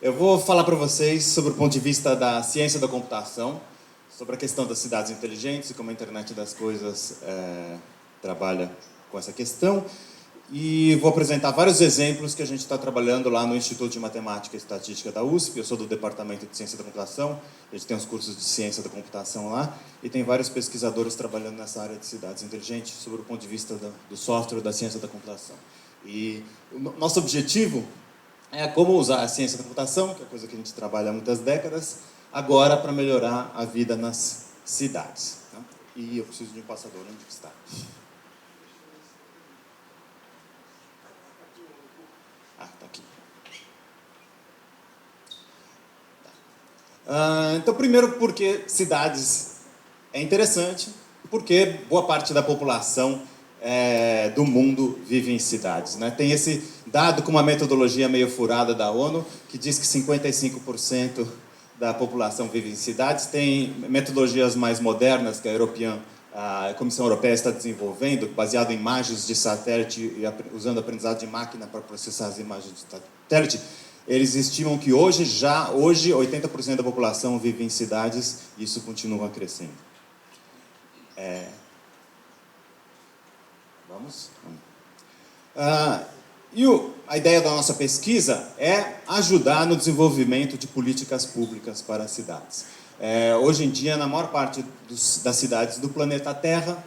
Eu vou falar para vocês sobre o ponto de vista da ciência da computação, sobre a questão das cidades inteligentes e como a internet das coisas trabalha com essa questão. E vou apresentar vários exemplos que a gente está trabalhando lá no Instituto de Matemática e Estatística da USP. Eu sou do Departamento de Ciência da Computação, a gente tem os cursos de Ciência da Computação lá, e tem vários pesquisadores trabalhando nessa área de cidades inteligentes sobre o ponto de vista do software da ciência da computação. E o nosso objetivo é como usar a ciência da computação, que é coisa que a gente trabalha há muitas décadas, agora para melhorar a vida nas cidades. Tá? E eu preciso de um passador, onde está? Ah, está aqui. Então, primeiro, porque cidades é interessante, porque boa parte da população do mundo vive em cidades. Né? Tem esse dado com uma metodologia meio furada da ONU, que diz que 55% da população vive em cidades. Tem metodologias mais modernas que a Comissão Europeia está desenvolvendo, baseado em imagens de satélite e usando aprendizado de máquina para processar as imagens de satélite. Eles estimam que hoje 80% da população vive em cidades e isso continua crescendo. Vamos? A ideia da nossa pesquisa é ajudar no desenvolvimento de políticas públicas para as cidades. Hoje em dia, na maior parte das cidades do planeta Terra,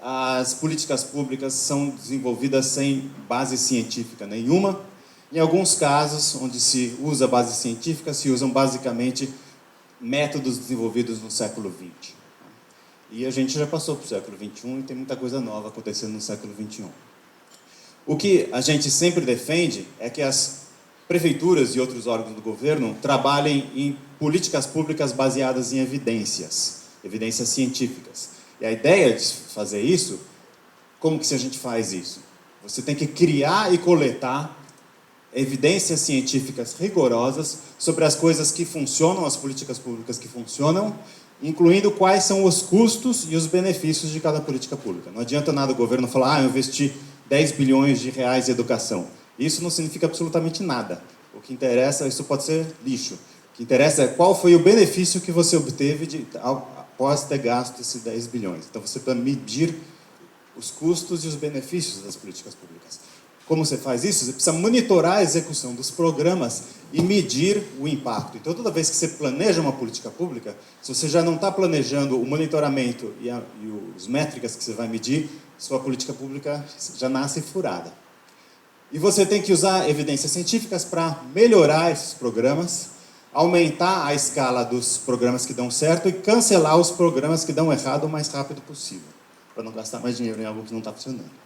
as políticas públicas são desenvolvidas sem base científica nenhuma. Em alguns casos, onde se usa base científica, se usam basicamente métodos desenvolvidos no século XX. E a gente já passou para o século XXI e tem muita coisa nova acontecendo no século XXI. O que a gente sempre defende é que as prefeituras e outros órgãos do governo trabalhem em políticas públicas baseadas em evidências científicas. E a ideia de fazer isso, como que a gente faz isso? Você tem que criar e coletar evidências científicas rigorosas sobre as coisas que funcionam, as políticas públicas que funcionam, incluindo quais são os custos e os benefícios de cada política pública. Não adianta nada o governo falar, eu investi 10 bilhões de reais em educação. Isso não significa absolutamente nada. O que interessa, isso pode ser lixo. O que interessa é qual foi o benefício que você obteve após ter gasto esses 10 bilhões. Então, você precisa medir os custos e os benefícios das políticas públicas. Como você faz isso? Você precisa monitorar a execução dos programas e medir o impacto. Então, toda vez que você planeja uma política pública, se você já não está planejando o monitoramento e as métricas que você vai medir, sua política pública já nasce furada. E você tem que usar evidências científicas para melhorar esses programas, aumentar a escala dos programas que dão certo e cancelar os programas que dão errado o mais rápido possível, para não gastar mais dinheiro em algo que não está funcionando.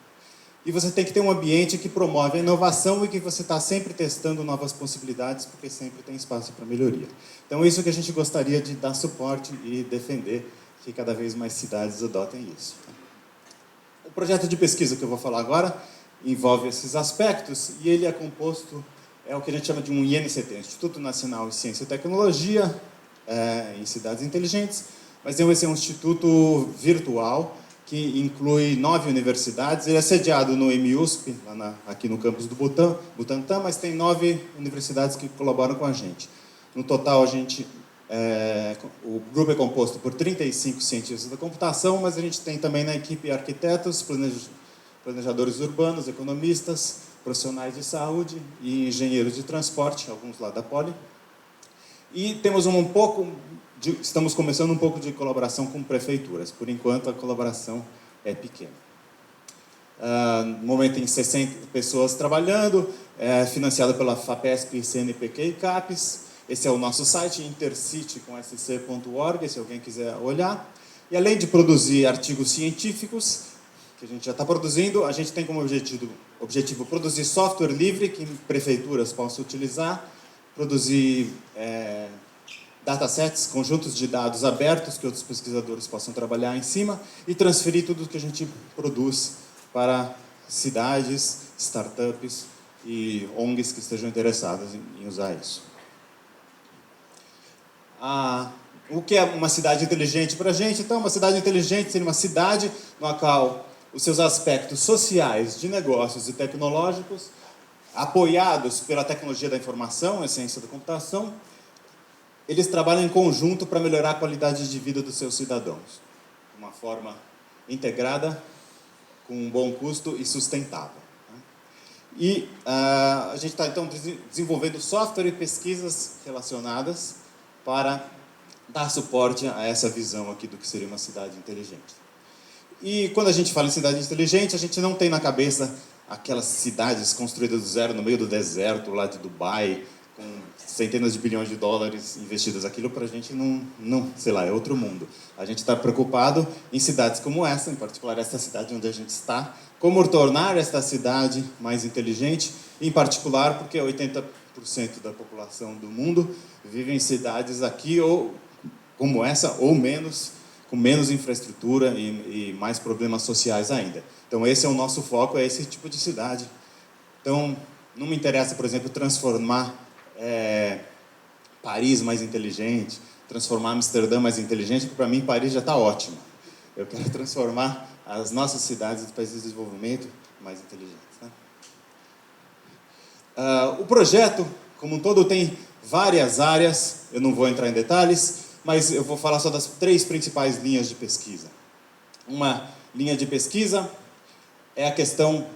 E você tem que ter um ambiente que promove a inovação e que você está sempre testando novas possibilidades, porque sempre tem espaço para melhoria. Então, é isso que a gente gostaria de dar suporte e defender, que cada vez mais cidades adotem isso. O projeto de pesquisa que eu vou falar agora envolve esses aspectos e ele é composto, o que a gente chama de um INCT, Instituto Nacional de Ciência e Tecnologia, em Cidades Inteligentes, mas esse é um instituto virtual, que inclui 9 universidades. Ele é sediado no MUSP, aqui no campus do Butantã, mas tem 9 universidades que colaboram com a gente. No total, o grupo é composto por 35 cientistas da computação, mas a gente tem também na equipe arquitetos, planejadores urbanos, economistas, profissionais de saúde e engenheiros de transporte, alguns lá da Poli. E temos estamos começando um pouco de colaboração com prefeituras. Por enquanto, a colaboração é pequena. No momento, tem 60 pessoas trabalhando, financiado pela FAPESP, CNPq e CAPES. Esse é o nosso site, intercity.sc.org, se alguém quiser olhar. E além de produzir artigos científicos, que a gente já está produzindo, a gente tem como objetivo produzir software livre que prefeituras possam utilizar, produzir datasets, conjuntos de dados abertos que outros pesquisadores possam trabalhar em cima e transferir tudo o que a gente produz para cidades, startups e ONGs que estejam interessadas em usar isso. O que é uma cidade inteligente para a gente? Então, uma cidade inteligente seria uma cidade na qual os seus aspectos sociais, de negócios e tecnológicos apoiados pela tecnologia da informação, a ciência da computação, eles trabalham em conjunto para melhorar a qualidade de vida dos seus cidadãos, de uma forma integrada, com um bom custo e sustentável. E a gente está, então, desenvolvendo software e pesquisas relacionadas para dar suporte a essa visão aqui do que seria uma cidade inteligente. E quando a gente fala em cidade inteligente, a gente não tem na cabeça aquelas cidades construídas do zero no meio do deserto, lá de Dubai, com centenas de bilhões de dólares investidos. Aquilo para a gente não, sei lá, é outro mundo. A gente está preocupado em cidades como essa, em particular essa cidade onde a gente está, como tornar esta cidade mais inteligente, em particular porque 80% da população do mundo vive em cidades aqui, ou como essa, ou menos, com menos infraestrutura e mais problemas sociais ainda. Então, esse é o nosso foco, é esse tipo de cidade. Então, não me interessa, por exemplo, transformar Paris mais inteligente, transformar Amsterdã mais inteligente, porque para mim Paris já está ótimo. Eu quero transformar as nossas cidades dos países de desenvolvimento mais inteligentes. Né? O projeto, como um todo, tem várias áreas, eu não vou entrar em detalhes, mas eu vou falar só das 3 principais linhas de pesquisa. Uma linha de pesquisa é a questão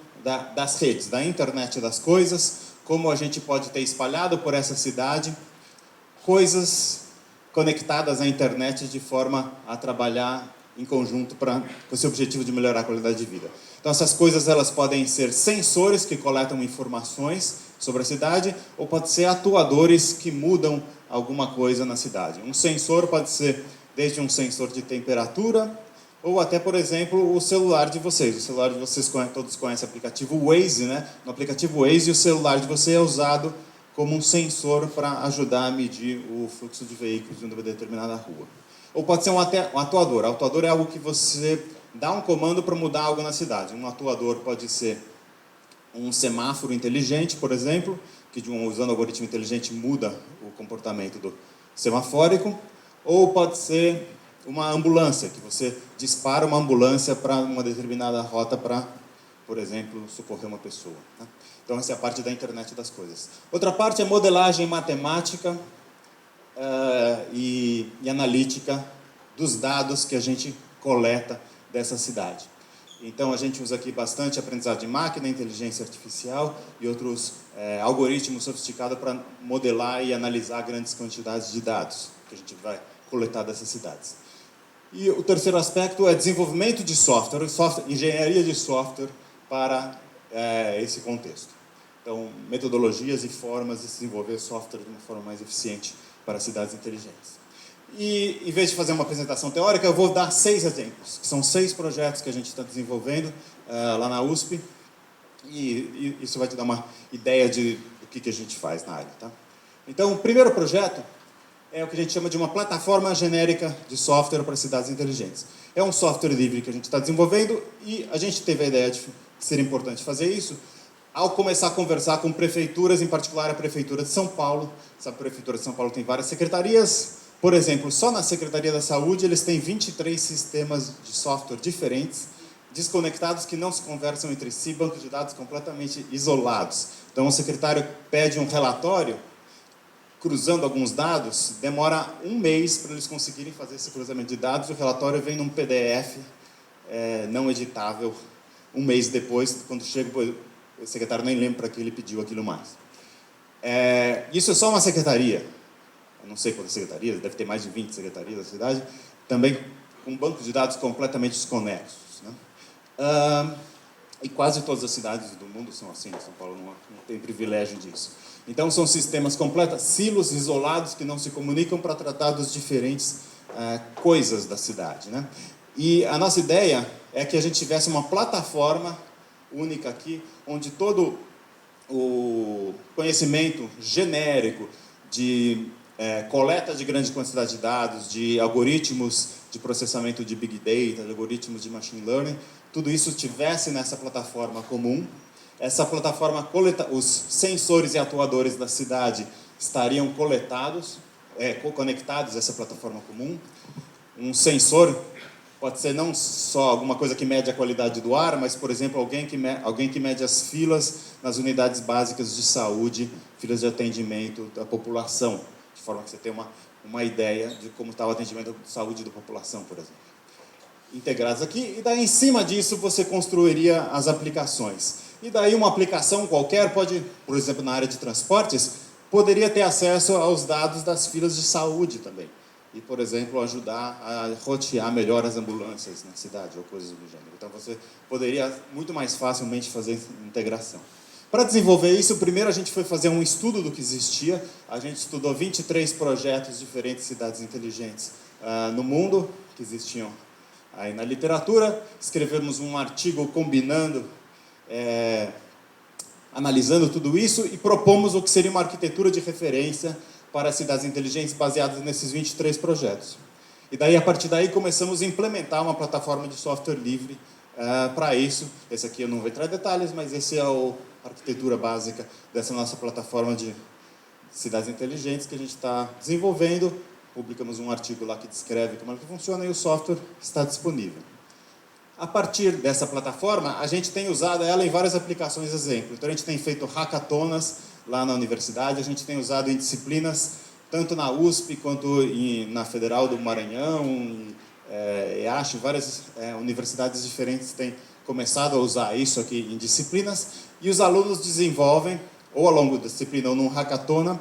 das redes, da internet das coisas, como a gente pode ter espalhado por essa cidade coisas conectadas à internet de forma a trabalhar em conjunto com esse objetivo de melhorar a qualidade de vida. Então, essas coisas elas podem ser sensores que coletam informações sobre a cidade, ou pode ser atuadores que mudam alguma coisa na cidade. Um sensor pode ser desde um sensor de temperatura, ou até, por exemplo, o celular de vocês. O celular de vocês, todos conhecem o aplicativo Waze, né? No aplicativo Waze, o celular de você é usado como um sensor para ajudar a medir o fluxo de veículos em uma determinada rua. Ou pode ser um atuador. O atuador é algo que você dá um comando para mudar algo na cidade. Um atuador pode ser um semáforo inteligente, por exemplo, que usando algoritmo inteligente muda o comportamento do semafórico. Ou pode ser uma ambulância, que você dispara uma ambulância para uma determinada rota para, por exemplo, socorrer uma pessoa. Né? Então, essa é a parte da internet das coisas. Outra parte é modelagem matemática e analítica dos dados que a gente coleta dessa cidade. Então, a gente usa aqui bastante aprendizado de máquina, inteligência artificial e outros algoritmos sofisticados para modelar e analisar grandes quantidades de dados que a gente vai coletar dessas cidades. E o terceiro aspecto é desenvolvimento de software, engenharia de software para esse contexto. Então, metodologias e formas de desenvolver software de uma forma mais eficiente para cidades inteligentes. E, em vez de fazer uma apresentação teórica, eu vou dar 6 exemplos, que são 6 projetos que a gente está desenvolvendo lá na USP, e isso vai te dar uma ideia do que a gente faz na área. Tá? Então, o primeiro projeto é o que a gente chama de uma plataforma genérica de software para cidades inteligentes. É um software livre que a gente está desenvolvendo e a gente teve a ideia de que seria importante fazer isso ao começar a conversar com prefeituras, em particular a Prefeitura de São Paulo. Essa Prefeitura de São Paulo tem várias secretarias. Por exemplo, só na Secretaria da Saúde eles têm 23 sistemas de software diferentes, desconectados, que não se conversam entre si, bancos de dados completamente isolados. Então o secretário pede um relatório, cruzando alguns dados, demora 1 mês para eles conseguirem fazer esse cruzamento de dados. O relatório vem num PDF não editável 1 mês depois, quando chega, o secretário nem lembra para que ele pediu aquilo mais. Isso é só uma secretaria. Eu não sei quantas secretarias, deve ter mais de 20 secretarias da cidade, também com bancos de dados completamente desconexos. Né? E quase todas as cidades do mundo são assim. São Paulo não tem privilégio disso. Então, são sistemas completos, silos isolados que não se comunicam para tratar dos diferentes coisas da cidade. Né? E a nossa ideia é que a gente tivesse uma plataforma única aqui, onde todo o conhecimento genérico de coleta de grande quantidade de dados, de algoritmos de processamento de Big Data, de algoritmos de Machine Learning, tudo isso tivesse nessa plataforma comum. Essa plataforma os sensores e atuadores da cidade estariam conectados a essa plataforma comum. Um sensor pode ser não só alguma coisa que mede a qualidade do ar, mas, por exemplo, alguém que mede as filas nas unidades básicas de saúde, filas de atendimento da população, de forma que você tenha uma ideia de como está o atendimento de saúde da população, por exemplo. Integrados aqui, e daí em cima disso você construiria as aplicações. E daí uma aplicação qualquer pode, por exemplo, na área de transportes, poderia ter acesso aos dados das filas de saúde também. E, por exemplo, ajudar a rotear melhor as ambulâncias na cidade, ou coisas do gênero. Então, você poderia muito mais facilmente fazer integração. Para desenvolver isso, primeiro a gente foi fazer um estudo do que existia. A gente estudou 23 projetos de diferentes cidades inteligentes no mundo, que existiam aí na literatura. Escrevemos um artigo combinando, analisando tudo isso, e propomos o que seria uma arquitetura de referência para as cidades inteligentes baseadas nesses 23 projetos. E daí, a partir daí, começamos a implementar uma plataforma de software livre para isso. Esse aqui eu não vou entrar em detalhes, mas esse é a arquitetura básica dessa nossa plataforma de cidades inteligentes que a gente está desenvolvendo. Publicamos um artigo lá que descreve como é que funciona e o software está disponível. A partir dessa plataforma, a gente tem usado ela em várias aplicações exemplo. Então, a gente tem feito hackatonas lá na universidade, a gente tem usado em disciplinas, tanto na USP quanto na Federal do Maranhão, em EASH, várias universidades diferentes têm começado a usar isso aqui em disciplinas, e os alunos desenvolvem, ou ao longo da disciplina ou num hackatona,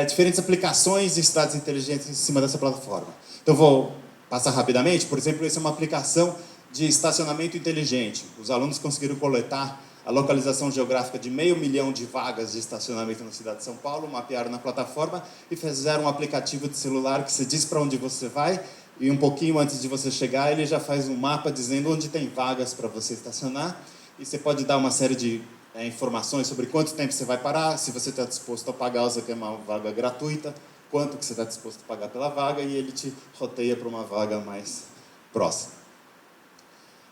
diferentes aplicações de cidades inteligentes em cima dessa plataforma. Então, vou passar rapidamente. Por exemplo, essa é uma aplicação de estacionamento inteligente. Os alunos conseguiram coletar a localização geográfica de 500 mil de vagas de estacionamento na cidade de São Paulo, mapearam na plataforma e fizeram um aplicativo de celular que você diz para onde você vai, e um pouquinho antes de você chegar, ele já faz um mapa dizendo onde tem vagas para você estacionar, e você pode dar uma série de informações sobre quanto tempo você vai parar, se você está disposto a pagar ou você quer uma vaga gratuita, quanto que você está disposto a pagar pela vaga, e ele te roteia para uma vaga mais próxima.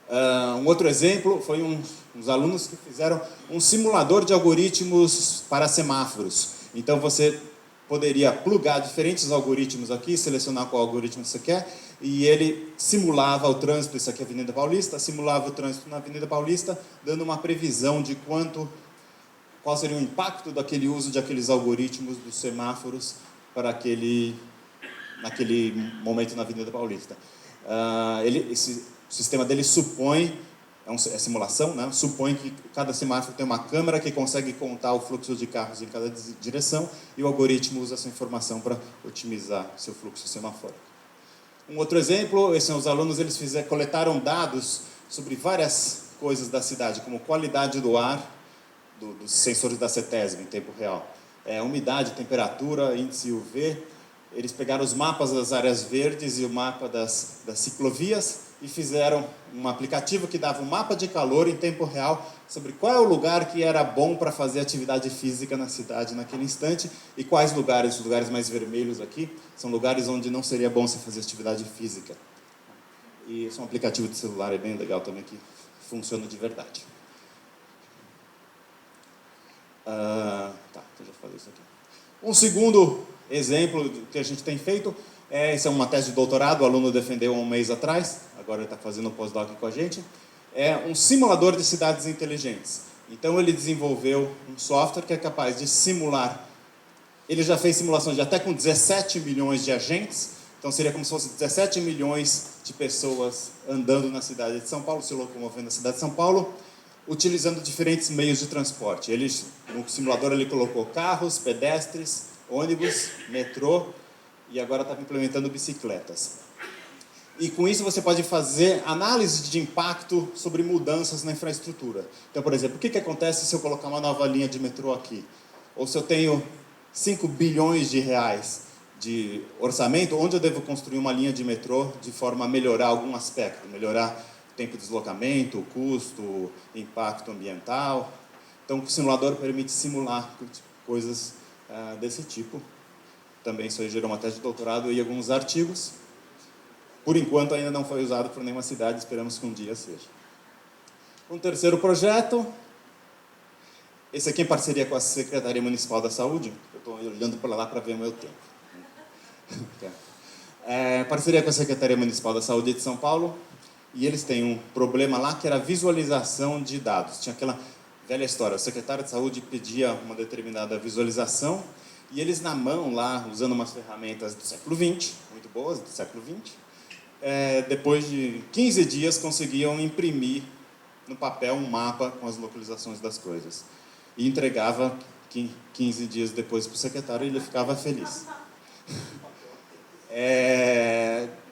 Um outro exemplo foi uns alunos que fizeram um simulador de algoritmos para semáforos. Então, você poderia plugar diferentes algoritmos aqui, selecionar qual algoritmo você quer, e ele simulava o trânsito, isso aqui é a Avenida Paulista, simulava o trânsito na Avenida Paulista, dando uma previsão de qual seria o impacto daquele uso de aqueles algoritmos dos semáforos para naquele momento na Avenida Paulista. O sistema dele supõe, é simulação, né? Supõe que cada semáforo tem uma câmera que consegue contar o fluxo de carros em cada direção, e o algoritmo usa essa informação para otimizar o seu fluxo semafórico. Um outro exemplo, esses são os alunos, eles coletaram dados sobre várias coisas da cidade, como qualidade do ar, dos sensores da CETESB em tempo real, umidade, temperatura, índice UV. Eles pegaram os mapas das áreas verdes e o mapa das ciclovias e fizeram um aplicativo que dava um mapa de calor em tempo real sobre qual é o lugar que era bom para fazer atividade física na cidade naquele instante, e quais lugares, os lugares mais vermelhos aqui, são lugares onde não seria bom você fazer atividade física. E esse é um aplicativo de celular, é bem legal também, que funciona de verdade. Eu já falei isso aqui. Um segundo exemplo do que a gente tem feito, essa é uma tese de doutorado, o aluno defendeu há um mês atrás, agora ele está fazendo um pós-doc com a gente, é um simulador de cidades inteligentes. Então, ele desenvolveu um software que é capaz de simular, ele já fez simulações de até com 17 milhões de agentes, então seria como se fosse 17 milhões de pessoas andando na cidade de São Paulo, se locomovendo na cidade de São Paulo, utilizando diferentes meios de transporte. No simulador ele colocou carros, pedestres, ônibus, metrô, e agora está implementando bicicletas. E com isso você pode fazer análise de impacto sobre mudanças na infraestrutura. Então, por exemplo, o que acontece se eu colocar uma nova linha de metrô aqui? Ou se eu tenho 5 bilhões de reais de orçamento, onde eu devo construir uma linha de metrô de forma a melhorar algum aspecto, melhorar o tempo de deslocamento, o custo, impacto ambiental. Então, o simulador permite simular coisas desse tipo. Também isso aí gerou uma tese de doutorado e alguns artigos. Por enquanto, ainda não foi usado por nenhuma cidade, esperamos que um dia seja. Um terceiro projeto, esse aqui em parceria com a Secretaria Municipal da Saúde, eu estou olhando para lá para ver o meu tempo. Parceria com a Secretaria Municipal da Saúde de São Paulo, e eles têm um problema lá que era a visualização de dados. Tinha aquela velha história, o secretário de saúde pedia uma determinada visualização e eles na mão lá, usando umas ferramentas do século XX, muito boas, do século XX, depois de 15 dias conseguiam imprimir no papel um mapa com as localizações das coisas. E entregava 15 dias depois para o secretário e ele ficava feliz.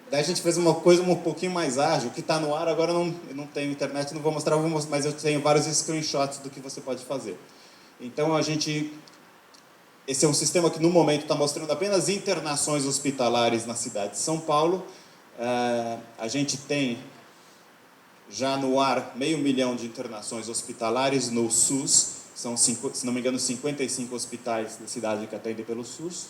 Daí a gente fez uma coisa um pouquinho mais ágil, que está no ar, agora eu não tenho internet, não vou mostrar, mas eu tenho vários screenshots do que você pode fazer. Então, esse é um sistema que no momento está mostrando apenas internações hospitalares na cidade de São Paulo. A gente tem já no ar 500 mil de internações hospitalares no SUS, são, se não me engano, 55 hospitais da cidade que atendem pelo SUS.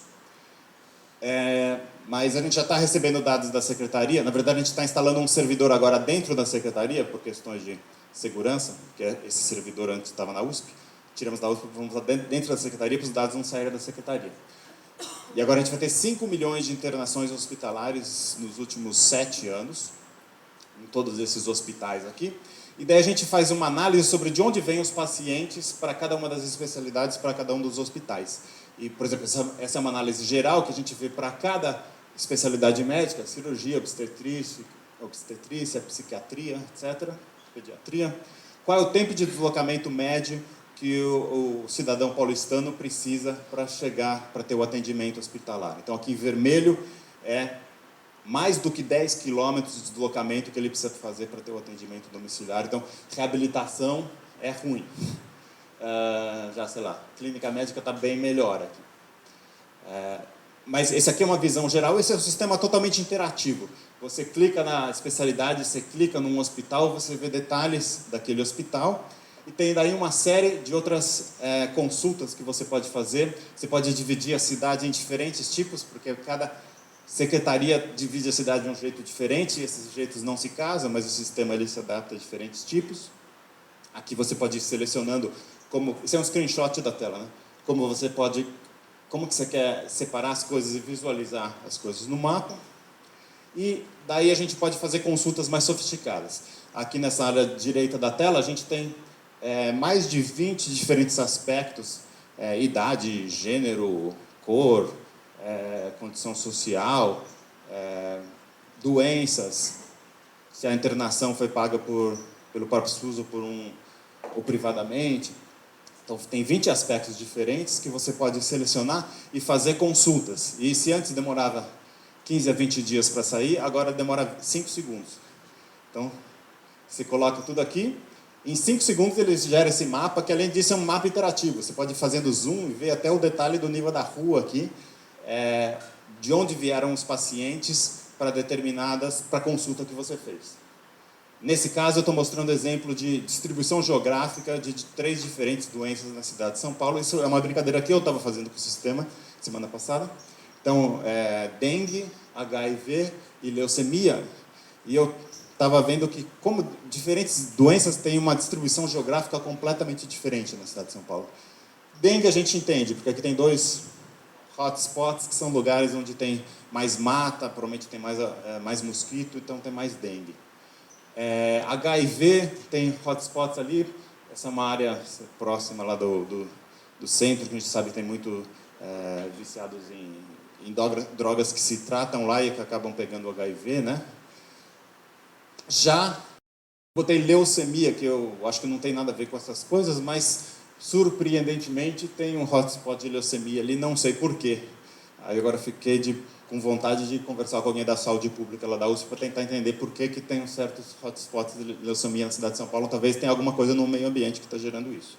Mas a gente já está recebendo dados da Secretaria. Na verdade, a gente está instalando um servidor agora dentro da Secretaria, por questões de segurança, porque esse servidor antes estava na USP. Tiramos da USP, vamos lá dentro da Secretaria, para os dados não saírem da Secretaria. E agora a gente vai ter 5 milhões de internações hospitalares nos últimos 7 anos, em todos esses hospitais aqui. E daí a gente faz uma análise sobre de onde vêm os pacientes para cada uma das especialidades, para cada um dos hospitais. E, por exemplo, essa é uma análise geral que a gente vê para cada especialidade médica, cirurgia, obstetrícia, psiquiatria, etc., pediatria. Qual é o tempo de deslocamento médio que o cidadão paulistano precisa para chegar, para ter o atendimento hospitalar. Então, aqui em vermelho é mais do que 10 quilômetros de deslocamento que ele precisa fazer para ter o atendimento domiciliar. Então, reabilitação é ruim. Já, sei lá, clínica médica está bem melhor aqui. Mas esse aqui é uma visão geral, esse é um sistema totalmente interativo. Você clica na especialidade, você clica num hospital, você vê detalhes daquele hospital, e tem daí uma série de outras consultas que você pode fazer. Você pode dividir a cidade em diferentes tipos, porque cada secretaria divide a cidade de um jeito diferente, e esses jeitos não se casam, mas o sistema ele se adapta a diferentes tipos. Aqui você pode ir selecionando, isso é um screenshot da tela, né? Como que você quer separar as coisas e visualizar as coisas no mapa. E daí a gente pode fazer consultas mais sofisticadas. Aqui nessa área direita da tela, a gente tem mais de 20 diferentes aspectos, idade, gênero, cor, condição social, doenças, se a internação foi paga pelo próprio SUS ou privadamente. Então, tem 20 aspectos diferentes que você pode selecionar e fazer consultas. E se antes demorava 15 a 20 dias para sair, agora demora 5 segundos. Então, você coloca tudo aqui, em 5 segundos ele gera esse mapa, que além disso é um mapa interativo. Você pode ir fazendo zoom e ver até o detalhe do nível da rua aqui, de onde vieram os pacientes para a consulta que você fez. Nesse caso, eu estou mostrando exemplo de distribuição geográfica de 3 diferentes doenças na cidade de São Paulo. Isso é uma brincadeira que eu estava fazendo com o sistema semana passada. Então, dengue, HIV e leucemia. E eu estava vendo que como diferentes doenças têm uma distribuição geográfica completamente diferente na cidade de São Paulo. Dengue a gente entende, porque aqui tem 2 hotspots, que são lugares onde tem mais mata, provavelmente tem mais mosquito, então tem mais dengue. HIV tem hotspots ali, essa é uma área próxima lá do centro, que a gente sabe que tem muito viciados em drogas que se tratam lá e que acabam pegando o HIV, né? Já botei leucemia, que eu acho que não tem nada a ver com essas coisas, mas surpreendentemente tem um hotspot de leucemia ali, não sei porquê. Aí agora fiquei com vontade de conversar com alguém da saúde pública lá da USP para tentar entender por que tem certos hotspots de leucemia na cidade de São Paulo. Talvez tenha alguma coisa no meio ambiente que está gerando isso.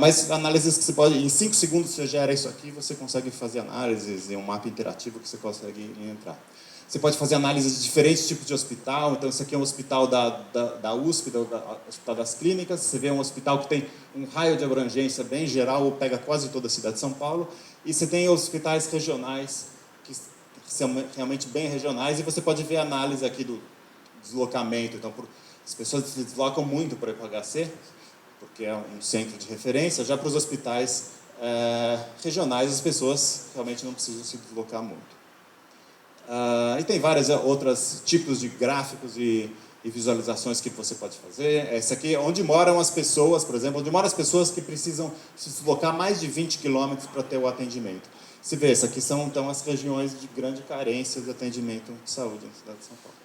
Mas análises que você pode... Em 5 segundos você gera isso aqui, você consegue fazer análises em um mapa interativo que você consegue entrar. Você pode fazer análises de diferentes tipos de hospital. Então, esse aqui é um hospital da USP, Hospital das Clínicas. Você vê um hospital que tem um raio de abrangência bem geral, ou pega quase toda a cidade de São Paulo. E você tem hospitais regionais, que são realmente bem regionais, e você pode ver a análise aqui do deslocamento. Então, as pessoas se deslocam muito para o HC, porque é um centro de referência. Já para os hospitais regionais, as pessoas realmente não precisam se deslocar muito. E tem vários outros tipos de gráficos e e visualizações que você pode fazer. Esse aqui é onde moram as pessoas, por exemplo, onde moram as pessoas que precisam se deslocar mais de 20 quilômetros para ter o atendimento. Você vê, essas aqui são, então, as regiões de grande carência de atendimento de saúde na cidade de São Paulo.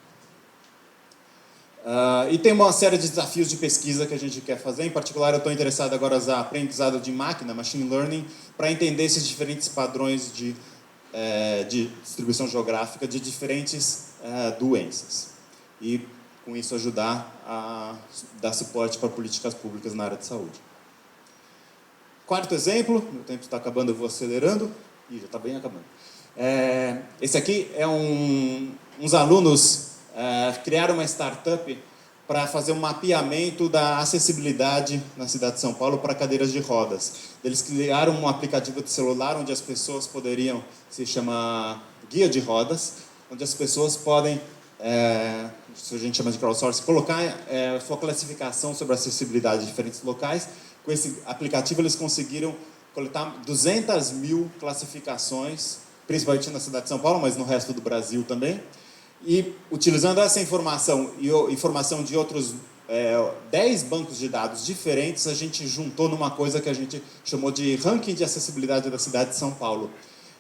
E tem uma série de desafios de pesquisa que a gente quer fazer. Em particular, eu estou interessado agora em usar aprendizado de máquina, machine learning, para entender esses diferentes padrões de distribuição geográfica de diferentes doenças. E, com isso, ajudar a dar suporte para políticas públicas na área de saúde. Quarto exemplo, meu tempo está acabando, eu vou acelerando. Ih, já está bem acabando. Esse aqui é uns alunos criaram uma startup para fazer um mapeamento da acessibilidade na cidade de São Paulo para cadeiras de rodas. Eles criaram um aplicativo de celular onde as pessoas poderiam, se chama Guia de Rodas, onde as pessoas podem, isso a gente chama de crowdsourcing, colocar sua classificação sobre a acessibilidade de diferentes locais. Com esse aplicativo eles conseguiram coletar 200 mil classificações, principalmente na cidade de São Paulo, mas no resto do Brasil também. E, utilizando essa informação e informação de outros 10 bancos de dados diferentes, a gente juntou numa coisa que a gente chamou de ranking de acessibilidade da cidade de São Paulo.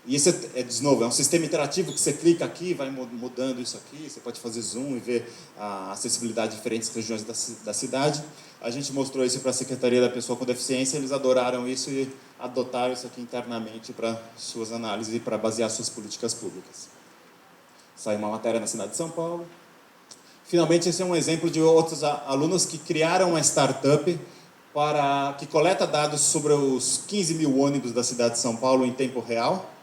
E esse, de novo, é um sistema interativo que você clica aqui, vai mudando isso aqui, você pode fazer zoom e ver a acessibilidade de diferentes regiões da cidade. A gente mostrou isso para a Secretaria da Pessoa com Deficiência, eles adoraram isso e adotaram isso aqui internamente para suas análises e para basear suas políticas públicas. Saiu uma matéria na cidade de São Paulo. Finalmente, esse é um exemplo de outros alunos que criaram uma startup que coleta dados sobre os 15 mil ônibus da cidade de São Paulo em tempo real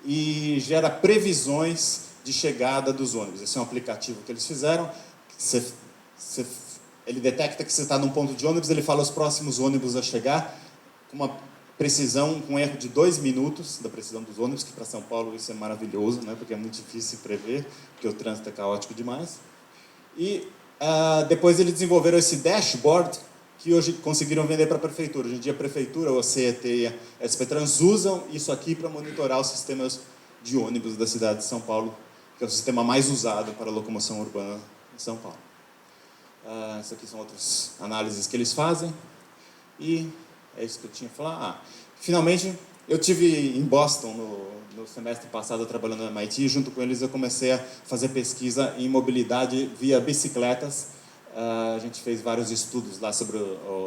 e gera previsões de chegada dos ônibus. Esse é um aplicativo que eles fizeram. Ele detecta que você está num ponto de ônibus, ele fala os próximos ônibus a chegar, com uma precisão, com um erro de 2 minutos da precisão dos ônibus, que para São Paulo isso é maravilhoso, né? Porque é muito difícil prever, porque o trânsito é caótico demais. E depois eles desenvolveram esse dashboard, que hoje conseguiram vender para a prefeitura. Hoje em dia a prefeitura, o CET e a SP-Trans usam isso aqui para monitorar os sistemas de ônibus da cidade de São Paulo, que é o sistema mais usado para a locomoção urbana em São Paulo. Isso aqui são outras análises que eles fazem. E é isso que eu tinha que falar. Finalmente, eu tive em Boston, no semestre passado, trabalhando no MIT, e junto com eles eu comecei a fazer pesquisa em mobilidade via bicicletas. A gente fez vários estudos lá sobre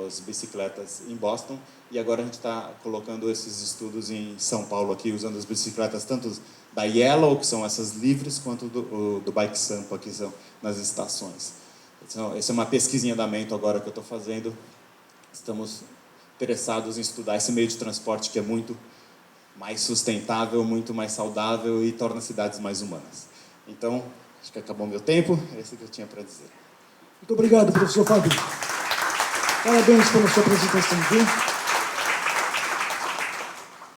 as bicicletas em Boston, e agora a gente está colocando esses estudos em São Paulo, aqui, usando as bicicletas tanto da Yellow, que são essas livres, quanto do Bike Sample, que são nas estações. Então, essa é uma pesquisa em andamento agora que eu estou fazendo. Estamos interessados em estudar esse meio de transporte que é muito mais sustentável, muito mais saudável e torna as cidades mais humanas. Então, acho que acabou meu tempo, é isso que eu tinha para dizer. Muito obrigado, professor Fábio. Parabéns pela sua apresentação, viu?